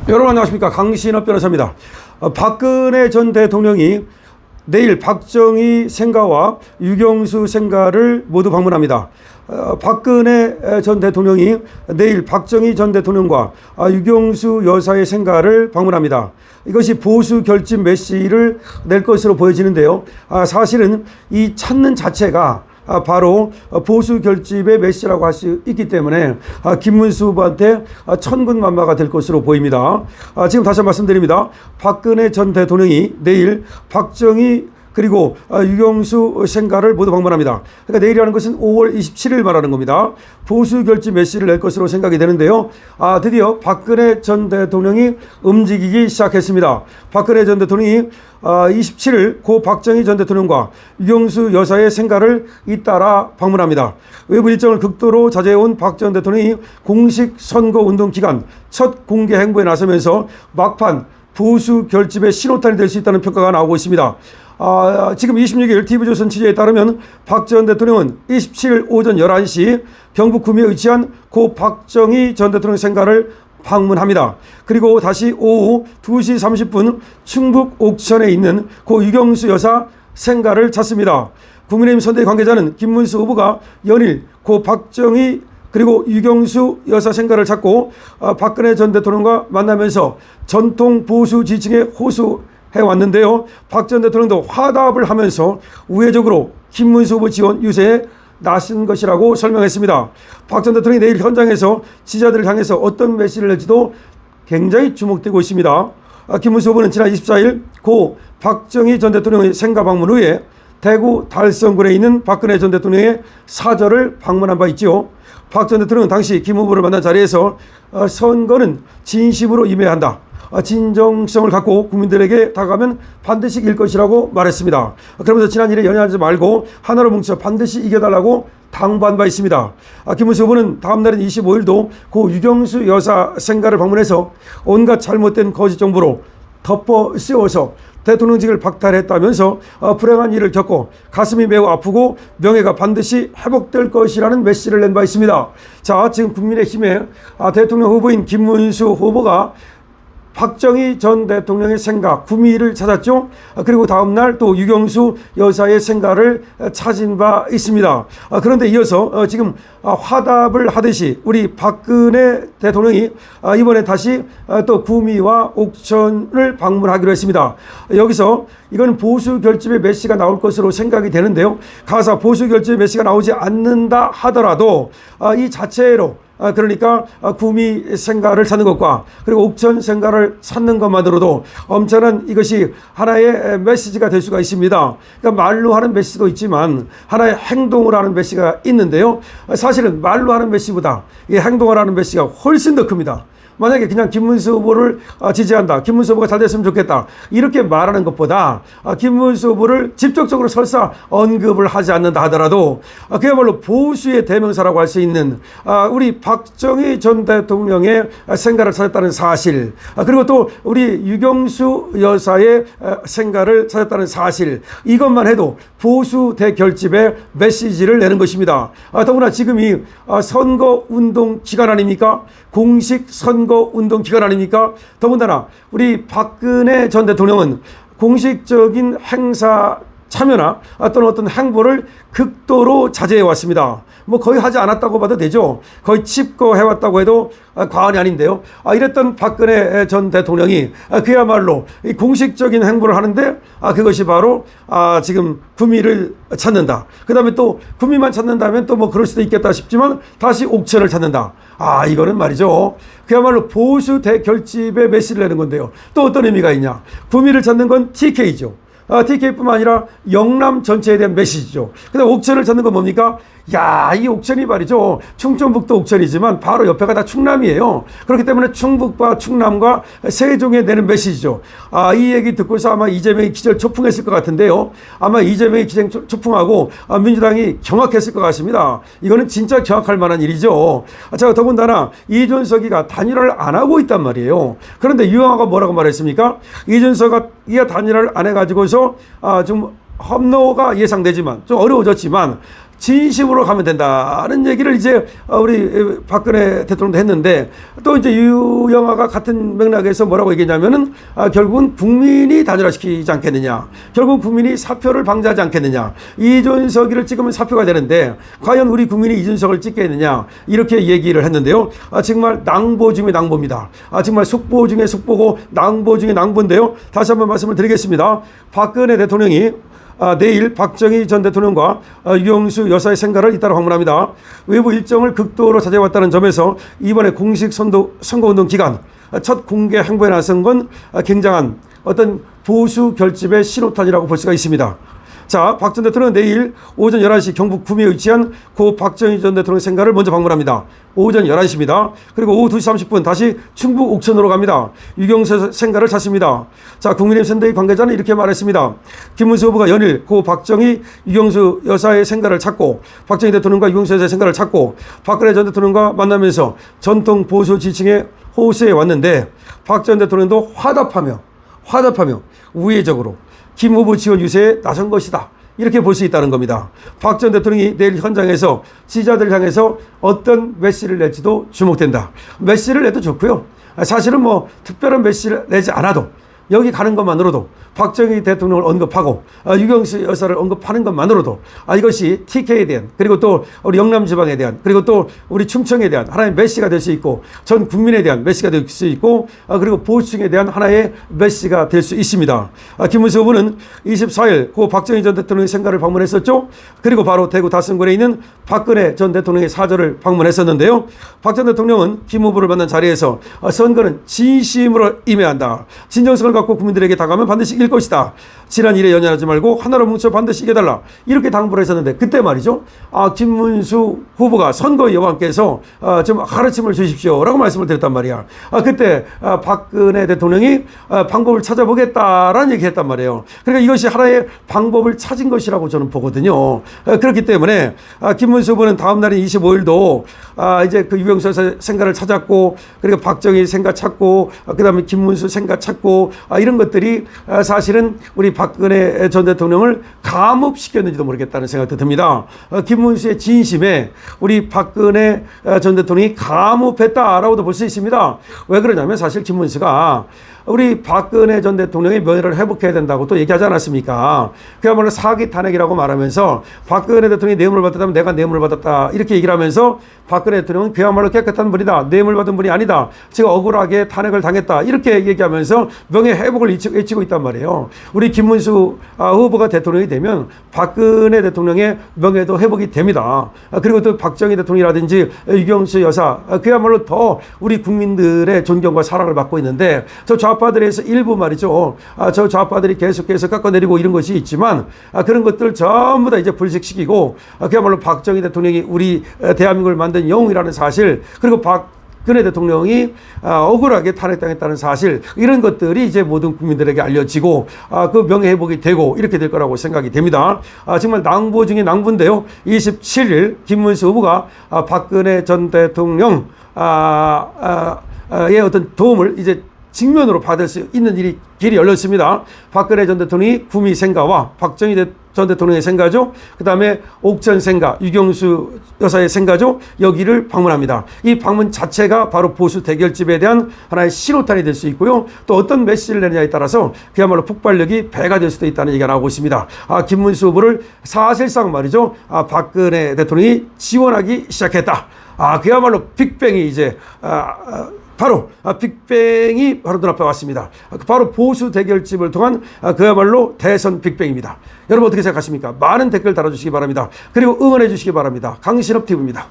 여러분 안녕하십니까. 강신업 변호사입니다. 박근혜 전 대통령이 내일 박정희 생가와 유경수 생가를 모두 방문합니다. 박근혜 전 대통령이 내일 박정희 전 대통령과 유경수 여사의 생가를 방문합니다. 이것이 보수 결집 메시지를 낼 것으로 보여지는데요. 사실은 이 찾는 자체가 바로 보수 결집의 메시지라고 할 수 있기 때문에 김문수 후보한테 천군만마가 될 것으로 보입니다. 지금 다시 말씀드립니다. 박근혜 전 대통령이 내일 박정희 그리고 유경수 생가를 모두 방문합니다. 그러니까 내일이라는 것은 5월 27일 말하는 겁니다. 보수 결집 메시지를 낼 것으로 생각이 되는데요. 드디어 박근혜 전 대통령이 움직이기 시작했습니다. 박근혜 전 대통령이 27일 고 박정희 전 대통령과 유경수 여사의 생가를 잇따라 방문합니다. 외부 일정을 극도로 자제해온 박 전 대통령이 공식 선거운동 기간 첫 공개 행보에 나서면서 막판 보수 결집의 신호탄이 될 수 있다는 평가가 나오고 있습니다. 지금 26일 TV조선 취재에 따르면 박 전 대통령은 27일 오전 11시 경북 구미에 위치한 고 박정희 전 대통령 생가를 방문합니다. 그리고 다시 오후 2시 30분 충북 옥천에 있는 고 유경수 여사 생가를 찾습니다. 국민의힘 선대위 관계자는 김문수 후보가 연일 고 박정희 그리고 유경수 여사 생가를 찾고 박근혜 전 대통령과 만나면서 전통 보수 지층에 호소해왔는데요. 박 전 대통령도 화답을 하면서 우회적으로 김문수 후보 지원 유세에 나선 것이라고 설명했습니다. 박 전 대통령이 내일 현장에서 지지자들을 향해서 어떤 메시지를 낼지도 굉장히 주목되고 있습니다. 김문수 후보는 지난 24일 고 박정희 전 대통령의 생가 방문 후에 대구 달성군에 있는 박근혜 전 대통령의 사저를 방문한 바 있지요. 박 전 대통령은 당시 김 후보를 만난 자리에서 선거는 진심으로 임해야 한다. 진정성을 갖고 국민들에게 다가가면 반드시 이길 것이라고 말했습니다. 그러면서 지난 일에 연연하지 말고 하나로 뭉쳐 반드시 이겨달라고 당부한 바 있습니다. 김문수 후보는 다음 날인 25일도 고 유경수 여사 생가를 방문해서 온갖 잘못된 거짓 정보로 덮어 씌워서 대통령직을 박탈했다면서 불행한 일을 겪고 가슴이 매우 아프고 명예가 반드시 회복될 것이라는 메시지를 낸 바 있습니다. 자, 지금 국민의힘의 대통령 후보인 김문수 후보가 박정희 전 대통령의 생가 구미를 찾았죠. 그리고 다음날 또 유경수 여사의 생가를 찾은 바 있습니다. 그런데 이어서 지금 화답을 하듯이 우리 박근혜 대통령이 이번에 다시 또 구미와 옥천을 방문하기로 했습니다. 여기서 이건 보수 결집의 메시지가 나올 것으로 생각이 되는데요. 가사 보수 결집의 메시지가 나오지 않는다 하더라도 이 자체로 그러니까 구미 생가를 찾는 것과 그리고 옥천 생가를 찾는 것만으로도 엄청난 이것이 하나의 메시지가 될 수가 있습니다. 그러니까 말로 하는 메시지도 있지만 하나의 행동을 하는 메시지가 있는데요. 사실은 말로 하는 메시지보다 이 행동을 하는 메시지가 훨씬 더 큽니다. 만약에 그냥 김문수 후보를 지지한다. 김문수 후보가 잘 됐으면 좋겠다. 이렇게 말하는 것보다 김문수 후보를 직접적으로 설사 언급을 하지 않는다 하더라도 그야말로 보수의 대명사라고 할 수 있는 우리 박정희 전 대통령의 생가를 찾았다는 사실, 그리고 또 우리 유경수 여사의 생가를 찾았다는 사실, 이것만 해도 보수 대결집의 메시지를 내는 것입니다. 더구나 지금이 선거운동 기간 아닙니까? 공식 선거운동 기간 아닙니까? 더군다나 우리 박근혜 전 대통령은 공식적인 행사 참여나 또는 어떤 행보를 극도로 자제해 왔습니다. 뭐 거의 하지 않았다고 봐도 되죠. 거의 칩거해왔다고 해도 과언이 아닌데요. 이랬던 박근혜 전 대통령이 그야말로 이 공식적인 행보를 하는데 그것이 바로 지금 구미를 찾는다. 그 다음에 또 구미만 찾는다면 또 뭐 그럴 수도 있겠다 싶지만 다시 옥천을 찾는다. 이거는 말이죠. 그야말로 보수 대결집의 메시지를 내는 건데요. 또 어떤 의미가 있냐. 구미를 찾는 건 TK죠. TK뿐만 아니라 영남 전체에 대한 메시지죠. 근데 옥천을 찾는 건 뭡니까? 이 옥천이 말이죠. 충청북도 옥천이지만 바로 옆에가 다 충남이에요. 그렇기 때문에 충북과 충남과 세종에 내는 메시지죠. 이 얘기 듣고서 아마 이재명이 기절 초풍했을 것 같은데요. 아마 이재명이 기절 초풍하고 민주당이 경악했을 것 같습니다. 이거는 진짜 경악할 만한 일이죠. 자, 더군다나 이준석이가 단일화를 안 하고 있단 말이에요. 그런데 유영아가 뭐라고 말했습니까? 이준석이가 단일화를 안 해가지고서 좀 험로가 예상되지만 좀 어려워졌지만 진심으로 가면 된다는 얘기를 이제 우리 박근혜 대통령도 했는데, 또 이제 유영아가 같은 맥락에서 뭐라고 얘기했냐면은 결국은 국민이 단일화시키지 않겠느냐, 결국 국민이 사표를 방지하지 않겠느냐, 이준석이를 찍으면 사표가 되는데 과연 우리 국민이 이준석을 찍겠느냐, 이렇게 얘기를 했는데요. 정말 낭보 중에 낭보입니다. 정말 속보 중에 속보고 낭보 중에 낭보인데요. 다시 한번 말씀을 드리겠습니다. 박근혜 대통령이 내일 박정희 전 대통령과 유경수 여사의 생가를 잇따라 방문합니다. 외부 일정을 극도로 자제해왔다는 점에서 이번에 공식 선거운동 기간 첫 공개 행보에 나선 건 굉장한 어떤 보수 결집의 신호탄이라고 볼 수가 있습니다. 자, 박 전 대통령은 내일 오전 11시 경북 구미에 위치한 고 박정희 전 대통령 생가를 먼저 방문합니다. 오전 11시입니다. 그리고 오후 2시 30분 다시 충북 옥천으로 갑니다. 유경수 생가를 찾습니다. 자, 국민의힘 선대위 관계자는 이렇게 말했습니다. 김문수 후보가 연일 고 박정희 유경수 여사의 생가를 찾고, 박정희 대통령과 유경수 여사의 생가를 찾고 박근혜 전 대통령과 만나면서 전통 보수 지층의 호수에 왔는데, 박 전 대통령도 화답하며 우회적으로 김 후보 지원 유세에 나선 것이다, 이렇게 볼 수 있다는 겁니다. 박 전 대통령이 내일 현장에서 지지자들을 향해서 어떤 메시지를 낼지도 주목된다. 메시지를 내도 좋고요. 사실은 뭐 특별한 메시지를 내지 않아도 여기 가는 것만으로도, 박정희 대통령을 언급하고 유경수 여사를 언급하는 것만으로도 이것이 TK에 대한, 그리고 또 우리 영남 지방에 대한, 그리고 또 우리 충청에 대한 하나의 메시지가 될 수 있고, 전 국민에 대한 메시지가 될 수 있고, 그리고 보수층에 대한 하나의 메시지가 될 수 있습니다. 김문수 후보는 24일 고 박정희 전 대통령의 생가를 방문했었죠. 그리고 바로 대구 다승군에 있는 박근혜 전 대통령의 사저를 방문했었는데요. 박 전 대통령은 김 후보를 만난 자리에서 선거는 진심으로 임해야 한다, 진정성을 갖고 국민들에게 다가가면 반드시 이길 것이다, 지난 일에 연연하지 말고 하나로 뭉쳐 반드시 이겨달라, 이렇게 당부를 했었는데, 그때 말이죠, 김문수 후보가 선거 여왕께서 좀 가르침을 주십시오 라고 말씀을 드렸단 말이야. 그때 박근혜 대통령이 방법을 찾아보겠다라는 얘기 했단 말이에요. 그러니까 이것이 하나의 방법을 찾은 것이라고 저는 보거든요. 그렇기 때문에 김문수 후보는 다음 날인 25일도 이제 그 유경수 생가를 찾았고, 그리고 박정희 생가 찾고, 그 다음에 김문수 생가 찾고, 이런 것들이 사실은 우리 박근혜 전 대통령을 감읍시켰는지도 모르겠다는 생각도 듭니다. 김문수의 진심에 우리 박근혜 전 대통령이 감읍했다라고도 볼 수 있습니다. 왜 그러냐면, 사실 김문수가 우리 박근혜 전 대통령의 명예를 회복해야 된다고 또 얘기하지 않았습니까? 그야말로 사기 탄핵이라고 말하면서 박근혜 대통령이 뇌물을 받았다면 내가 뇌물을 받았다, 이렇게 얘기를 하면서 박근혜 대통령은 그야말로 깨끗한 분이다, 뇌물 받은 분이 아니다, 제가 억울하게 탄핵을 당했다, 이렇게 얘기하면서 명예 회복을 외치고 있단 말이에요. 우리 김문수 후보가 대통령이 되면 박근혜 대통령의 명예도 회복이 됩니다. 그리고 또 박정희 대통령이라든지 유경수 여사, 그야말로 더 우리 국민들의 존경과 사랑을 받고 있는데, 저 좌파들에서 일부 말이죠, 저 좌파들이 계속해서 깎아내리고 이런 것이 있지만, 그런 것들 전부 다 이제 불식시키고, 그야말로 박정희 대통령이 우리 대한민국을 만든 영웅이라는 사실, 그리고 박근혜 대통령이 억울하게 탄핵당했다는 사실, 이런 것들이 이제 모든 국민들에게 알려지고 그 명예회복이 되고 이렇게 될 거라고 생각이 됩니다. 정말 낭보 중에 낭보인데요. 27일 김문수 후보가 박근혜 전 대통령의 어떤 도움을 이제 직면으로 받을 수 있는 길이 열렸습니다. 박근혜 전 대통령이 구미 생가와 박정희 전 대통령의 생가죠, 그 다음에 옥천 생가, 유경수 여사의 생가죠, 여기를 방문합니다. 이 방문 자체가 바로 보수 대결집에 대한 하나의 신호탄이 될 수 있고요. 또 어떤 메시지를 내느냐에 따라서 그야말로 폭발력이 배가 될 수도 있다는 얘기가 나오고 있습니다. 김문수 후보를 사실상 말이죠, 박근혜 대통령이 지원하기 시작했다. 그야말로 빅뱅이 이제 바로 빅뱅이 바로 눈앞에 왔습니다. 바로 보수 대결집을 통한 그야말로 대선 빅뱅입니다. 여러분 어떻게 생각하십니까? 많은 댓글 달아주시기 바랍니다. 그리고 응원해 주시기 바랍니다. 강신업 TV입니다.